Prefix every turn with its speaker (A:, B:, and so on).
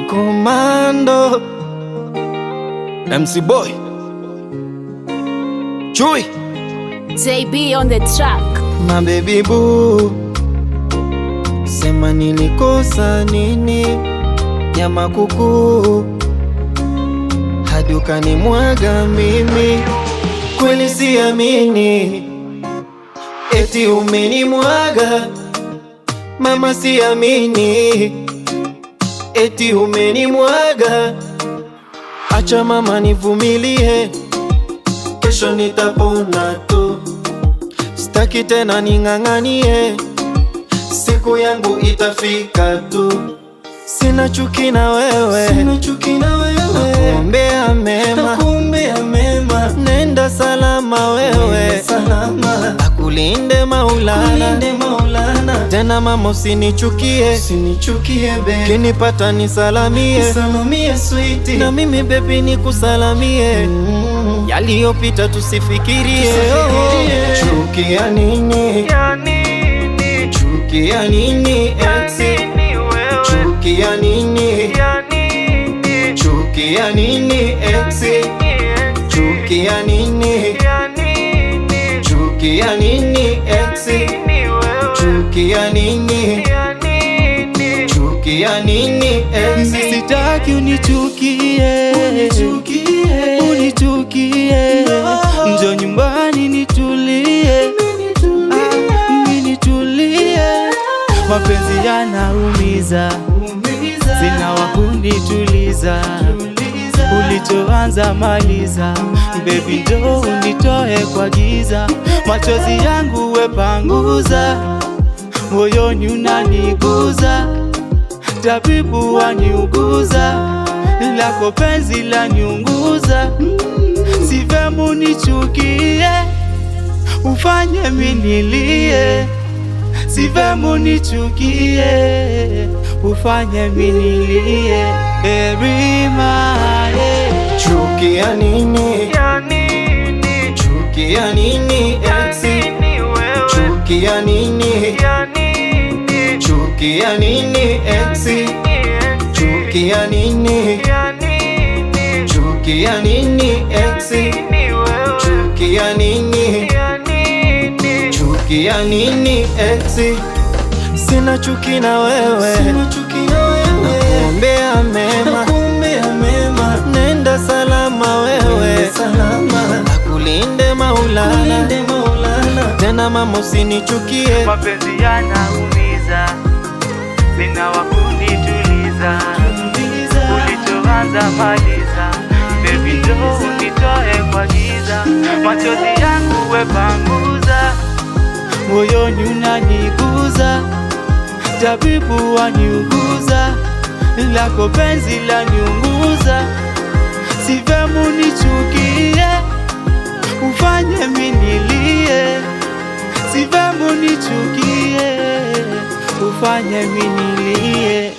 A: Commando MC Boy Chui
B: JB on the track.
A: My baby boo, sema nilikosa nini? Nyama kuku hadi ukanimwaga mimi, kweli siamini, eti umenimwaga mama, siamini, eti umenimwaga. Acha mama nivumilie, kesho nitapona tu, sitaki tena ning'ang'anie, siku yangu itafika tu. Sina chuki na wewe, nakuombea mema, nenda salama wewe, akulinde Maulana. Tena mama usinichukie, kinipata nisalamie, sweetie. Na mimi baby nikusalamie, yaliyopita tusifikirie. Chuki ya nini? Chuki ya nini ex? Chuki ya nini? Chuki ya nini ex? Chuki ya nini? Chuki ya nini ex? Chuki ya nini? Chuki ya nini ex?
C: Sitaki unichukie, unichukie. Njoo nyumbani nitulie, nitulie. Mapenzi yanaumiza, sina wa kunituliza. Ulichoanza maliza, baby njoo unitoe kwa giza. Machozi yangu wepanguza, moyoni unaniguza. Tabibu waniuguza, lako penzi laniunguza. Si vema unichukie, ufanye minilie. Si vema unichukie, ufanye minilie. Erima,
A: chuki ya nini? Chuki ya nini ex? Chuki ya nini? Chuki ya nini ex? Chuki ya nini? Chuki ya nini ex? Chuki ya nini? Chuki ya nini ex? Sina chuki na wewe, nakuombea mema, nenda salama wewe, akulinde Maulana. Tena mama usinichukie,
C: mapenzi yanaumiza, sina wa kunituliza. Ulichoanza maliza, baby njoo unitoe kwa giza. Machozi yangu wepanguza, moyoni unaniguza. Tabibu waniuguza, lako penzi laniunguza. Si vema unichukie, ufanye minilie. Si vema unichukie, ufanye minilie.